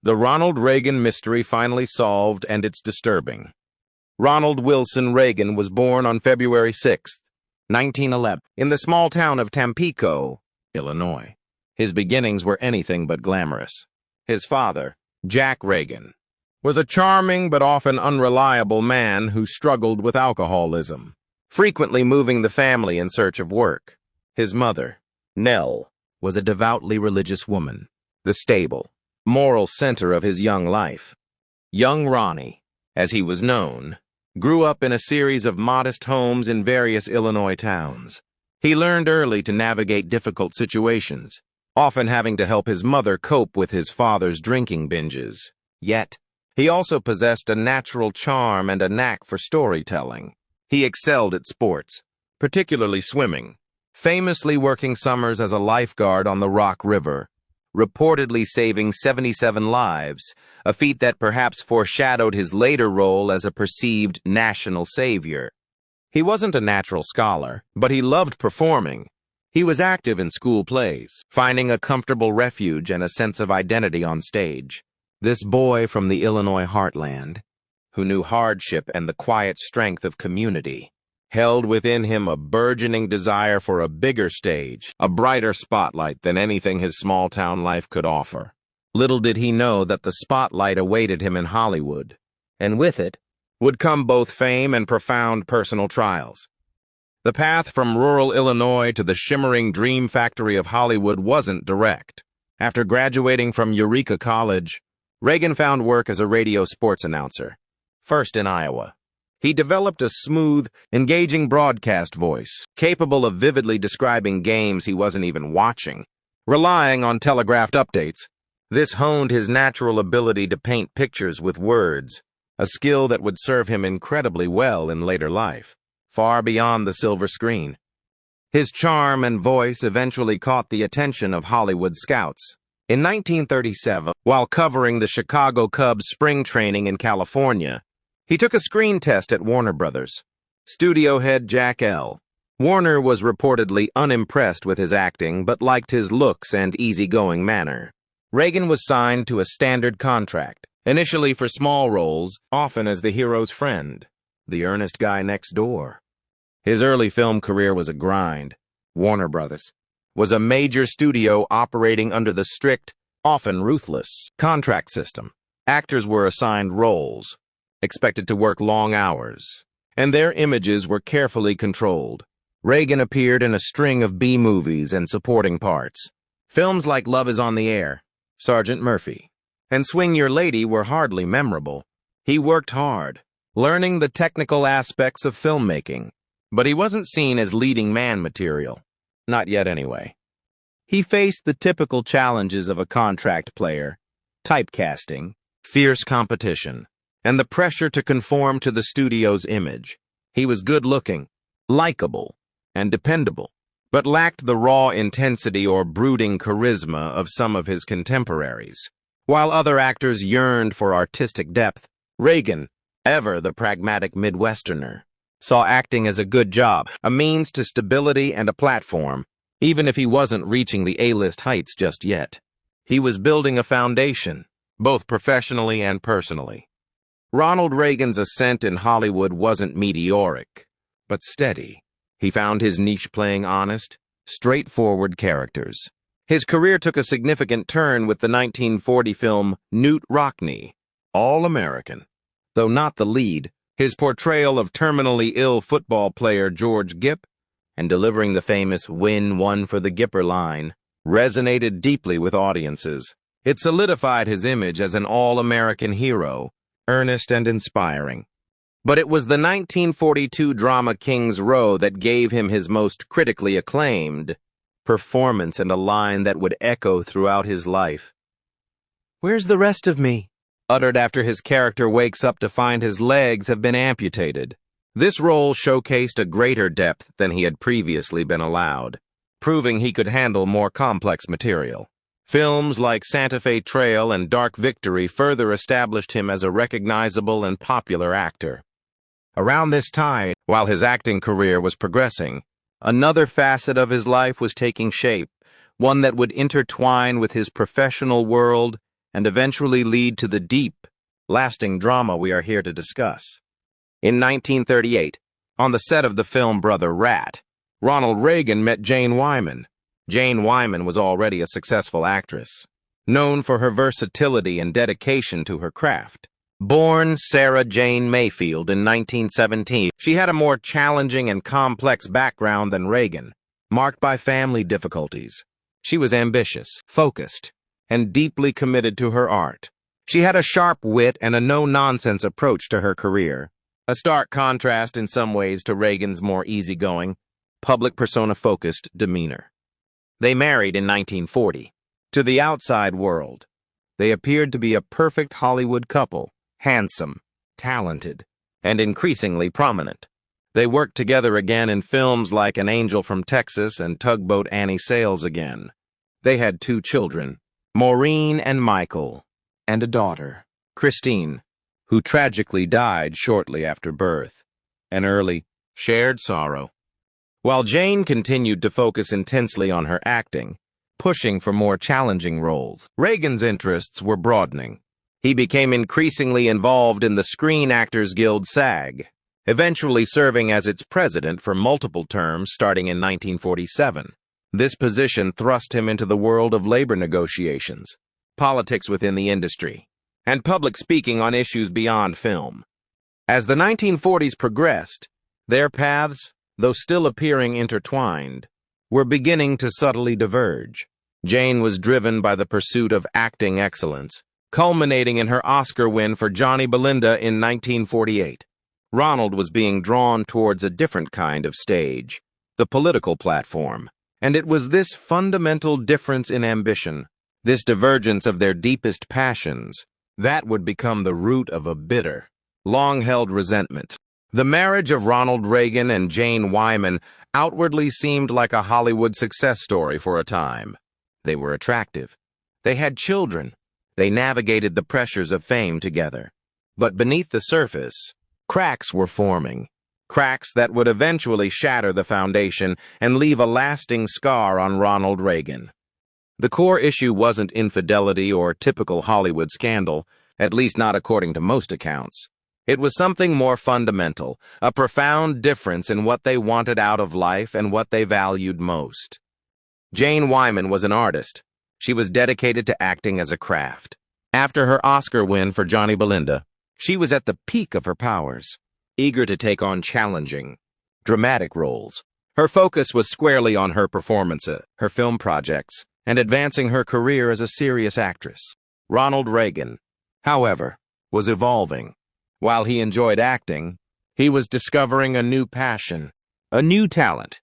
The Ronald Reagan mystery finally solved, and it's disturbing. Ronald Wilson Reagan was born on February 6, 1911, in the small town of Tampico, Illinois. His beginnings were anything but glamorous. His father, Jack Reagan, was a charming but often unreliable man who struggled with alcoholism, frequently moving the family in search of work. His mother, Nell, was a devoutly religious woman, the stable, moral center of his young life. Young Ronnie, as he was known, grew up in a series of modest homes in various Illinois towns. He learned early to navigate difficult situations, often having to help his mother cope with his father's drinking binges. Yet, he also possessed a natural charm and a knack for storytelling. He excelled at sports, particularly swimming, famously working summers as a lifeguard on the Rock River, reportedly saving 77 lives, a feat that perhaps foreshadowed his later role as a perceived national savior. He wasn't a natural scholar, but he loved performing. He was active in school plays, finding a comfortable refuge and a sense of identity on stage. This boy from the Illinois heartland, who knew hardship and the quiet strength of community, held within him a burgeoning desire for a bigger stage, a brighter spotlight than anything his small-town life could offer. Little did he know that the spotlight awaited him in Hollywood, and with it would come both fame and profound personal trials. The path from rural Illinois to the shimmering dream factory of Hollywood wasn't direct. After graduating from Eureka College, Reagan found work as a radio sports announcer, first in Iowa. He developed a smooth, engaging broadcast voice, capable of vividly describing games he wasn't even watching, relying on telegraphed updates. This honed his natural ability to paint pictures with words, a skill that would serve him incredibly well in later life, far beyond the silver screen. His charm and voice eventually caught the attention of Hollywood scouts. In 1937, while covering the Chicago Cubs spring training in California, he took a screen test at Warner Brothers. Studio head Jack L. Warner was reportedly unimpressed with his acting but liked his looks and easygoing manner. Reagan was signed to a standard contract, initially for small roles, often as the hero's friend, the earnest guy next door. His early film career was a grind. Warner Brothers was a major studio operating under the strict, often ruthless, contract system. Actors were assigned roles, expected to work long hours, and their images were carefully controlled. Reagan appeared in a string of B-movies and supporting parts. Films like Love Is on the Air, Sergeant Murphy, and Swing Your Lady were hardly memorable. He worked hard, learning the technical aspects of filmmaking, but he wasn't seen as leading man material. Not yet, anyway. He faced the typical challenges of a contract player: typecasting, fierce competition, and the pressure to conform to the studio's image. He was good-looking, likable, and dependable, but lacked the raw intensity or brooding charisma of some of his contemporaries. While other actors yearned for artistic depth, Reagan, ever the pragmatic Midwesterner, saw acting as a good job, a means to stability and a platform, even if he wasn't reaching the A-list heights just yet. He was building a foundation, both professionally and personally. Ronald Reagan's ascent in Hollywood wasn't meteoric, but steady. He found his niche playing honest, straightforward characters. His career took a significant turn with the 1940 film Newt Rockne, All-American. Though not the lead, his portrayal of terminally ill football player George Gipp and delivering the famous "Win One for the Gipper" line resonated deeply with audiences. It solidified his image as an all-American hero, earnest and inspiring. But it was the 1942 drama King's Row that gave him his most critically acclaimed performance and a line that would echo throughout his life. "Where's the rest of me?" uttered after his character wakes up to find his legs have been amputated. This role showcased a greater depth than he had previously been allowed, proving he could handle more complex material. Films like Santa Fe Trail and Dark Victory further established him as a recognizable and popular actor. Around this time, while his acting career was progressing, another facet of his life was taking shape, one that would intertwine with his professional world and eventually lead to the deep, lasting drama we are here to discuss. In 1938, on the set of the film Brother Rat, Ronald Reagan met Jane Wyman. Jane Wyman was already a successful actress, known for her versatility and dedication to her craft. Born Sarah Jane Mayfield in 1917, she had a more challenging and complex background than Reagan, marked by family difficulties. She was ambitious, focused, and deeply committed to her art. She had a sharp wit and a no-nonsense approach to her career, a stark contrast in some ways to Reagan's more easygoing, public persona-focused demeanor. They married in 1940. To the outside world, they appeared to be a perfect Hollywood couple, handsome, talented, and increasingly prominent. They worked together again in films like An Angel from Texas and Tugboat Annie Sails Again. They had 2 children, Maureen and Michael, and a daughter, Christine, who tragically died shortly after birth, an early, shared sorrow. While Jane continued to focus intensely on her acting, pushing for more challenging roles, Reagan's interests were broadening. He became increasingly involved in the Screen Actors Guild SAG, eventually serving as its president for multiple terms starting in 1947. This position thrust him into the world of labor negotiations, politics within the industry, and public speaking on issues beyond film. As the 1940s progressed, their paths, though still appearing intertwined, were beginning to subtly diverge. Jane was driven by the pursuit of acting excellence, culminating in her Oscar win for Johnny Belinda in 1948. Ronald was being drawn towards a different kind of stage, the political platform, and it was this fundamental difference in ambition, this divergence of their deepest passions, that would become the root of a bitter, long-held resentment. The marriage of Ronald Reagan and Jane Wyman outwardly seemed like a Hollywood success story for a time. They were attractive. They had children. They navigated the pressures of fame together. But beneath the surface, cracks were forming. Cracks that would eventually shatter the foundation and leave a lasting scar on Ronald Reagan. The core issue wasn't infidelity or typical Hollywood scandal, at least not according to most accounts. It was something more fundamental, a profound difference in what they wanted out of life and what they valued most. Jane Wyman was an artist. She was dedicated to acting as a craft. After her Oscar win for Johnny Belinda, she was at the peak of her powers, eager to take on challenging, dramatic roles. Her focus was squarely on her performances, her film projects, and advancing her career as a serious actress. Ronald Reagan, however, was evolving. While he enjoyed acting, he was discovering a new passion, a new talent,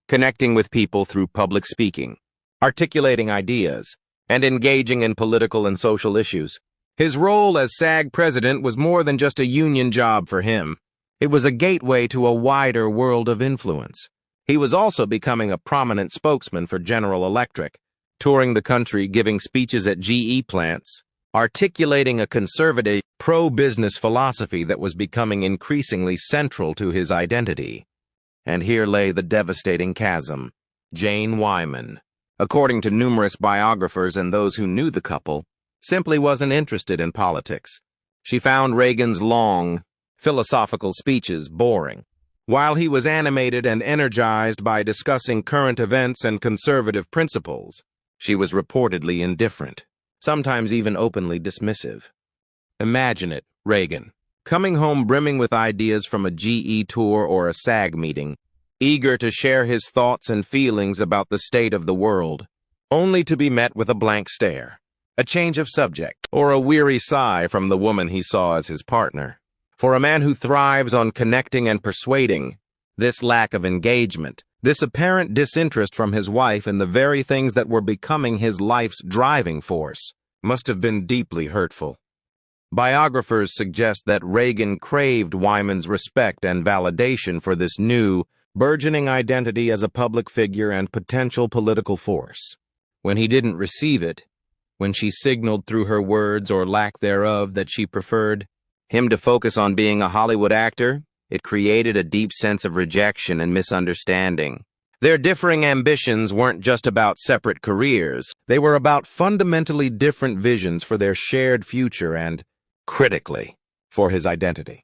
connecting with people through public speaking, articulating ideas, and engaging in political and social issues. His role as SAG president was more than just a union job for him. It was a gateway to a wider world of influence. He was also becoming a prominent spokesman for General Electric, touring the country giving speeches at GE plants, articulating a conservative, pro-business philosophy that was becoming increasingly central to his identity. And here lay the devastating chasm. Jane Wyman, according to numerous biographers and those who knew the couple, simply wasn't interested in politics. She found Reagan's long, philosophical speeches boring, while he was animated and energized by discussing current events and conservative principles. She was reportedly indifferent, sometimes even openly dismissive. Imagine it, Reagan, coming home brimming with ideas from a GE tour or a SAG meeting, eager to share his thoughts and feelings about the state of the world, only to be met with a blank stare, a change of subject, or a weary sigh from the woman he saw as his partner. For a man who thrives on connecting and persuading, this lack of engagement, this apparent disinterest from his wife in the very things that were becoming his life's driving force, must have been deeply hurtful. Biographers suggest that Reagan craved Wyman's respect and validation for this new, burgeoning identity as a public figure and potential political force. When he didn't receive it, when she signaled through her words or lack thereof that she preferred him to focus on being a Hollywood actor, it created a deep sense of rejection and misunderstanding. Their differing ambitions weren't just about separate careers, they were about fundamentally different visions for their shared future and, critically, for his identity.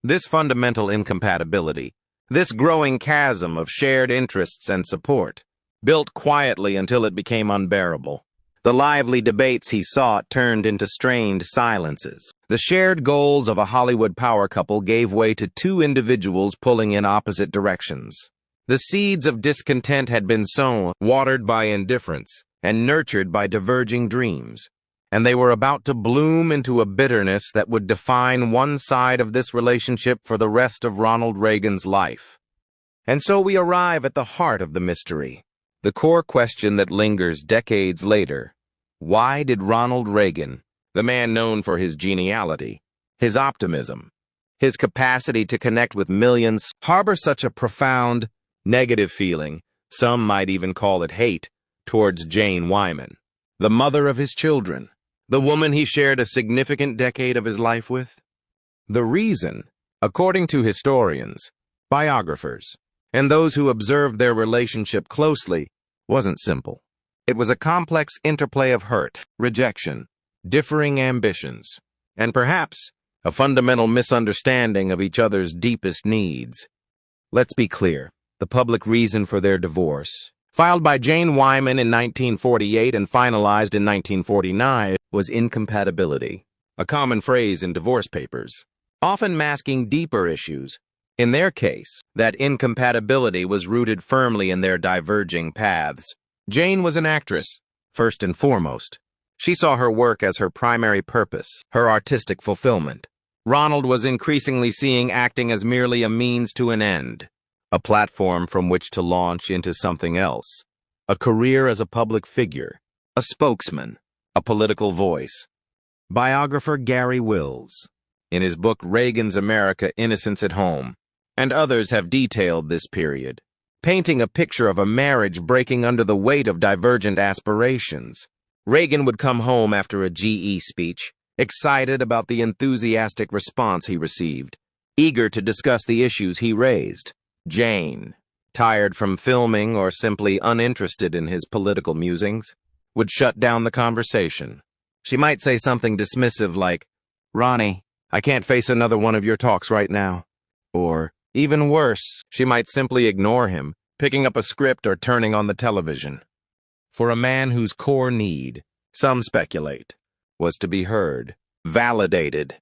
This fundamental incompatibility, this growing chasm of shared interests and support, built quietly until it became unbearable. The lively debates he sought turned into strained silences. The shared goals of a Hollywood power couple gave way to two individuals pulling in opposite directions. The seeds of discontent had been sown, watered by indifference, and nurtured by diverging dreams, and they were about to bloom into a bitterness that would define one side of this relationship for the rest of Ronald Reagan's life. And so we arrive at the heart of the mystery, the core question that lingers decades later. Why did Ronald Reagan, the man known for his geniality, his optimism, his capacity to connect with millions, harbor such a profound, negative feeling, some might even call it hate, towards Jane Wyman, the mother of his children, the woman he shared a significant decade of his life with? The reason, according to historians, biographers, and those who observed their relationship closely, wasn't simple. It was a complex interplay of hurt, rejection, differing ambitions, and perhaps a fundamental misunderstanding of each other's deepest needs. Let's be clear. The public reason for their divorce, filed by Jane Wyman in 1948 and finalized in 1949, was incompatibility, a common phrase in divorce papers, often masking deeper issues. In their case, that incompatibility was rooted firmly in their diverging paths. Jane was an actress, first and foremost. She saw her work as her primary purpose, her artistic fulfillment. Ronald was increasingly seeing acting as merely a means to an end, a platform from which to launch into something else, a career as a public figure, a spokesman, a political voice. Biographer Gary Wills, in his book Reagan's America, Innocence at Home, and others have detailed this period, painting a picture of a marriage breaking under the weight of divergent aspirations. Reagan would come home after a GE speech, excited about the enthusiastic response he received, eager to discuss the issues he raised. Jane, tired from filming or simply uninterested in his political musings, would shut down the conversation. She might say something dismissive like, "Ronnie, I can't face another one of your talks right now." Or, even worse, she might simply ignore him, picking up a script or turning on the television. For a man whose core need, some speculate, was to be heard, validated,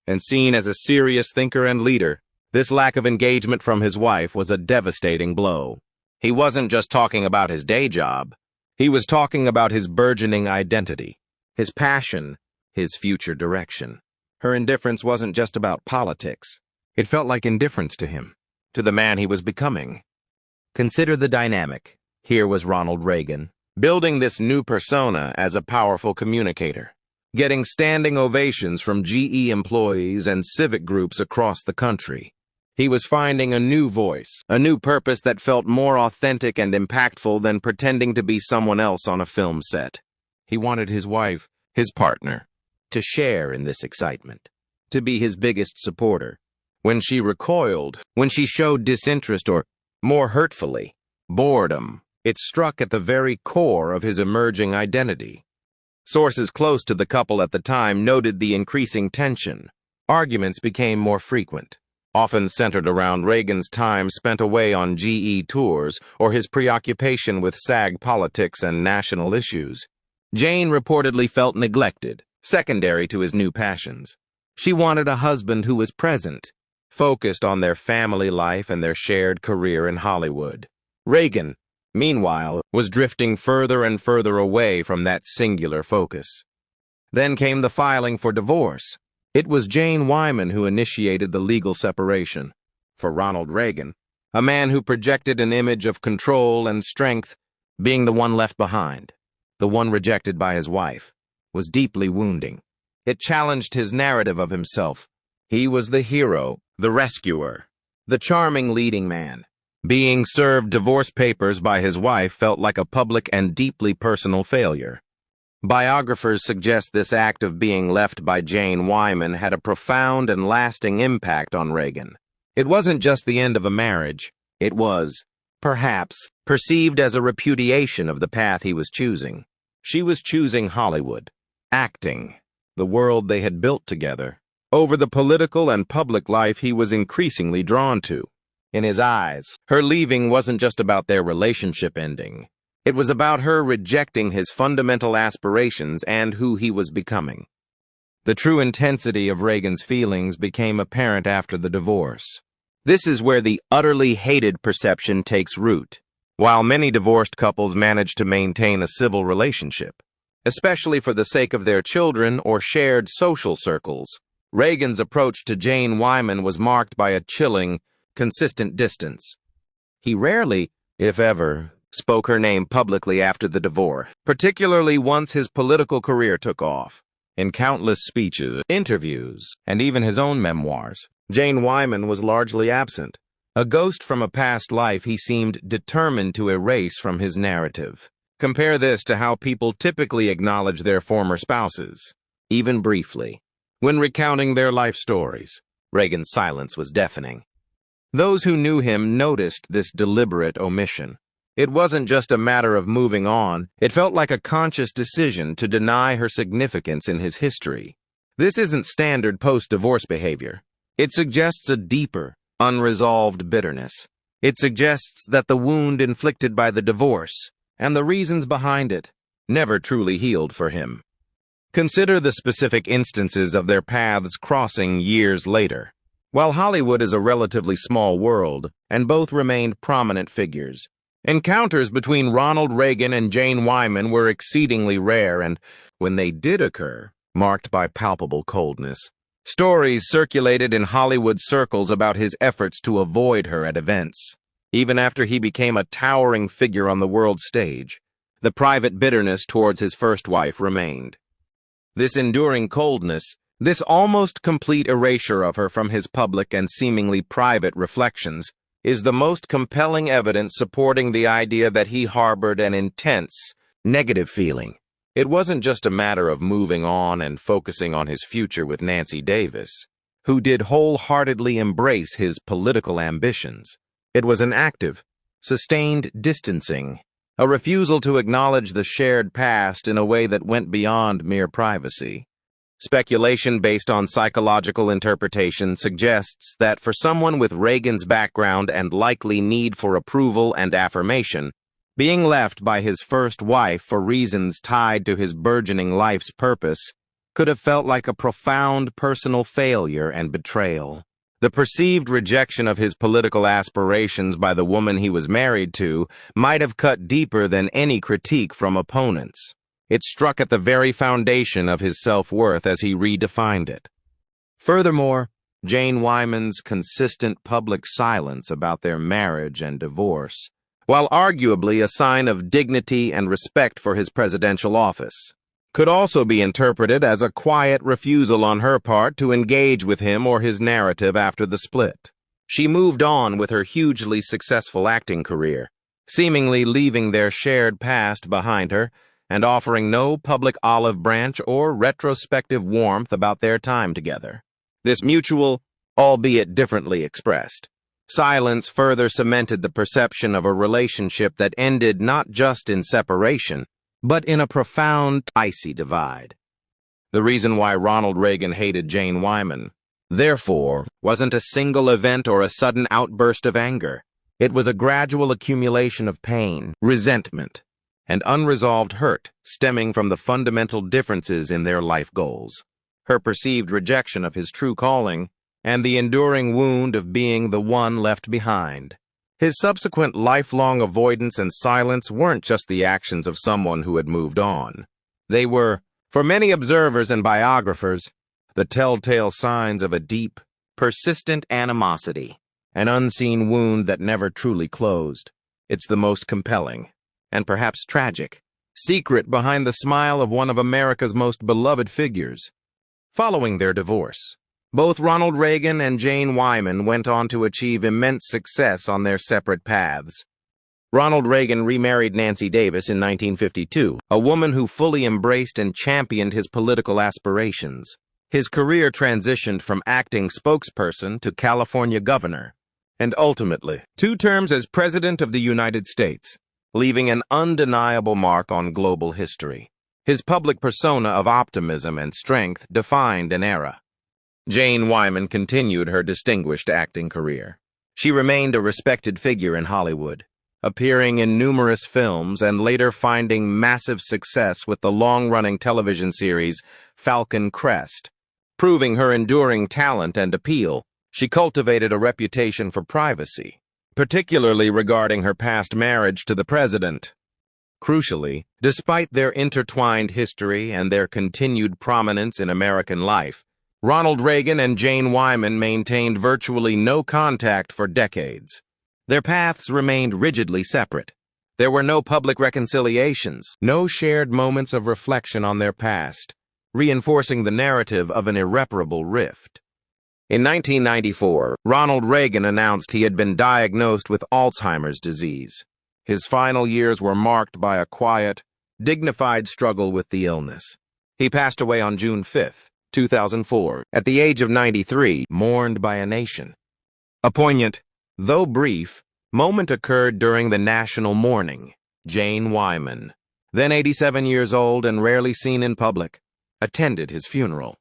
and seen as a serious thinker and leader, this lack of engagement from his wife was a devastating blow. He wasn't just talking about his day job. He was talking about his burgeoning identity, his passion, his future direction. Her indifference wasn't just about politics. It felt like indifference to him, to the man he was becoming. Consider the dynamic. Here was Ronald Reagan, building this new persona as a powerful communicator, getting standing ovations from GE employees and civic groups across the country. He was finding a new voice, a new purpose that felt more authentic and impactful than pretending to be someone else on a film set. He wanted his wife, his partner, to share in this excitement, to be his biggest supporter. When she recoiled, when she showed disinterest or, more hurtfully, boredom, it struck at the very core of his emerging identity. Sources close to the couple at the time noted the increasing tension. Arguments became more frequent, often centered around Reagan's time spent away on GE tours or his preoccupation with SAG politics and national issues. Jane reportedly felt neglected, secondary to his new passions. She wanted a husband who was present, focused on their family life and their shared career in Hollywood. Reagan, meanwhile, was drifting further and further away from that singular focus. Then came the filing for divorce. It was Jane Wyman who initiated the legal separation. For Ronald Reagan, a man who projected an image of control and strength, being the one left behind, the one rejected by his wife, was deeply wounding. It challenged his narrative of himself. He was the hero, the rescuer, the charming leading man. Being served divorce papers by his wife felt like a public and deeply personal failure. Biographers suggest this act of being left by Jane Wyman had a profound and lasting impact on Reagan. It wasn't just the end of a marriage. It was, perhaps, perceived as a repudiation of the path he was choosing. She was choosing Hollywood, acting, the world they had built together, over the political and public life he was increasingly drawn to. In his eyes, her leaving wasn't just about their relationship ending. It was about her rejecting his fundamental aspirations and who he was becoming. The true intensity of Reagan's feelings became apparent after the divorce. This is where the utterly hated perception takes root. While many divorced couples manage to maintain a civil relationship, especially for the sake of their children or shared social circles, Reagan's approach to Jane Wyman was marked by a chilling, consistent distance. He rarely, if ever, spoke her name publicly after the divorce, particularly once his political career took off. In countless speeches, interviews, and even his own memoirs, Jane Wyman was largely absent. A ghost from a past life he seemed determined to erase from his narrative. Compare this to how people typically acknowledge their former spouses, even briefly. When recounting their life stories, Reagan's silence was deafening. Those who knew him noticed this deliberate omission. It wasn't just a matter of moving on, it felt like a conscious decision to deny her significance in his history. This isn't standard post-divorce behavior. It suggests a deeper, unresolved bitterness. It suggests that the wound inflicted by the divorce, and the reasons behind it, never truly healed for him. Consider the specific instances of their paths crossing years later. While Hollywood is a relatively small world, and both remained prominent figures, encounters between Ronald Reagan and Jane Wyman were exceedingly rare and, when they did occur, marked by palpable coldness. Stories circulated in Hollywood circles about his efforts to avoid her at events. Even after he became a towering figure on the world stage, the private bitterness towards his first wife remained. This enduring coldness, this almost complete erasure of her from his public and seemingly private reflections, is the most compelling evidence supporting the idea that he harbored an intense, negative feeling. It wasn't just a matter of moving on and focusing on his future with Nancy Davis, who did wholeheartedly embrace his political ambitions. It was an active, sustained distancing, a refusal to acknowledge the shared past in a way that went beyond mere privacy. Speculation based on psychological interpretation suggests that for someone with Reagan's background and likely need for approval and affirmation, being left by his first wife for reasons tied to his burgeoning life's purpose could have felt like a profound personal failure and betrayal. The perceived rejection of his political aspirations by the woman he was married to might have cut deeper than any critique from opponents. It struck at the very foundation of his self-worth as he redefined it. Furthermore, Jane Wyman's consistent public silence about their marriage and divorce, while arguably a sign of dignity and respect for his presidential office, could also be interpreted as a quiet refusal on her part to engage with him or his narrative after the split. She moved on with her hugely successful acting career, seemingly leaving their shared past behind her and offering no public olive branch or retrospective warmth about their time together. This mutual, albeit differently expressed, silence further cemented the perception of a relationship that ended not just in separation, but in a profound, icy divide. The reason why Ronald Reagan hated Jane Wyman, therefore, wasn't a single event or a sudden outburst of anger. It was a gradual accumulation of pain, resentment, and unresolved hurt stemming from the fundamental differences in their life goals, her perceived rejection of his true calling, and the enduring wound of being the one left behind. His subsequent lifelong avoidance and silence weren't just the actions of someone who had moved on. They were, for many observers and biographers, the telltale signs of a deep, persistent animosity, an unseen wound that never truly closed. It's the most compelling, and perhaps tragic, secret behind the smile of one of America's most beloved figures. Following their divorce, both Ronald Reagan and Jane Wyman went on to achieve immense success on their separate paths. Ronald Reagan remarried Nancy Davis in 1952, a woman who fully embraced and championed his political aspirations. His career transitioned from acting spokesperson to California governor, and ultimately 2 terms as President of the United States, leaving an undeniable mark on global history. His public persona of optimism and strength defined an era. Jane Wyman continued her distinguished acting career. She remained a respected figure in Hollywood, appearing in numerous films and later finding massive success with the long-running television series Falcon Crest. Proving her enduring talent and appeal, she cultivated a reputation for privacy, particularly regarding her past marriage to the president. Crucially, despite their intertwined history and their continued prominence in American life, Ronald Reagan and Jane Wyman maintained virtually no contact for decades. Their paths remained rigidly separate. There were no public reconciliations, no shared moments of reflection on their past, reinforcing the narrative of an irreparable rift. In 1994, Ronald Reagan announced he had been diagnosed with Alzheimer's disease. His final years were marked by a quiet, dignified struggle with the illness. He passed away on June 5, 2004, at the age of 93, mourned by a nation. A poignant, though brief, moment occurred during the national mourning. Jane Wyman, then 87 years old and rarely seen in public, attended his funeral.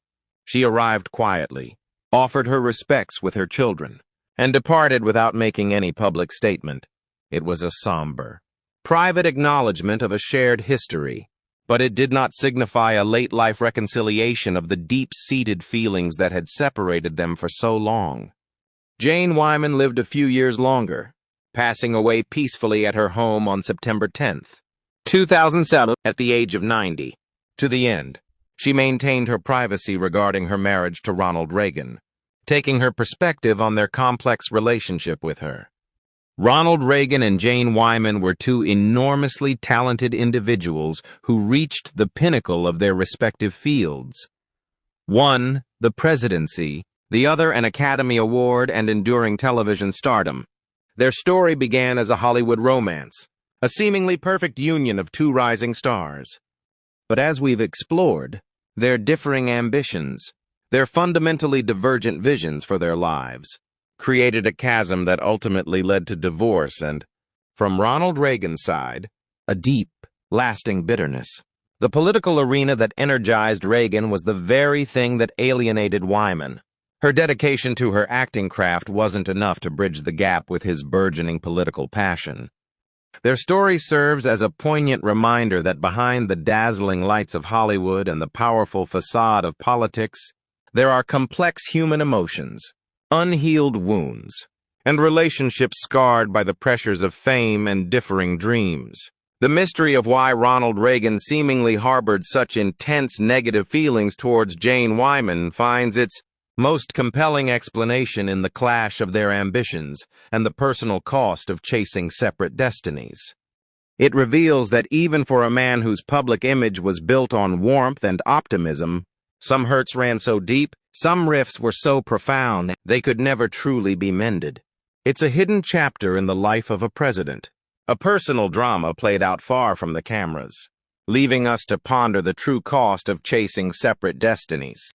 She arrived quietly, offered her respects with her children, and departed without making any public statement. It was a somber, private acknowledgement of a shared history, but it did not signify a late-life reconciliation of the deep-seated feelings that had separated them for so long. Jane Wyman lived a few years longer, passing away peacefully at her home on September 10, 2007, at the age of 90. To the end, she maintained her privacy regarding her marriage to Ronald Reagan, taking her perspective on their complex relationship with her. Ronald Reagan and Jane Wyman were 2 enormously talented individuals who reached the pinnacle of their respective fields. One, the presidency, the other an Academy Award and enduring television stardom. Their story began as a Hollywood romance, a seemingly perfect union of 2 rising stars. But as we've explored, their differing ambitions, their fundamentally divergent visions for their lives, created a chasm that ultimately led to divorce and, from Ronald Reagan's side, a deep, lasting bitterness. The political arena that energized Reagan was the very thing that alienated Wyman. Her dedication to her acting craft wasn't enough to bridge the gap with his burgeoning political passion. Their story serves as a poignant reminder that behind the dazzling lights of Hollywood and the powerful facade of politics, there are complex human emotions, unhealed wounds, and relationships scarred by the pressures of fame and differing dreams. The mystery of why Ronald Reagan seemingly harbored such intense negative feelings towards Jane Wyman finds its most compelling explanation in the clash of their ambitions and the personal cost of chasing separate destinies. It reveals that even for a man whose public image was built on warmth and optimism, some hurts ran so deep, some rifts were so profound, they could never truly be mended. It's a hidden chapter in the life of a president, a personal drama played out far from the cameras, leaving us to ponder the true cost of chasing separate destinies.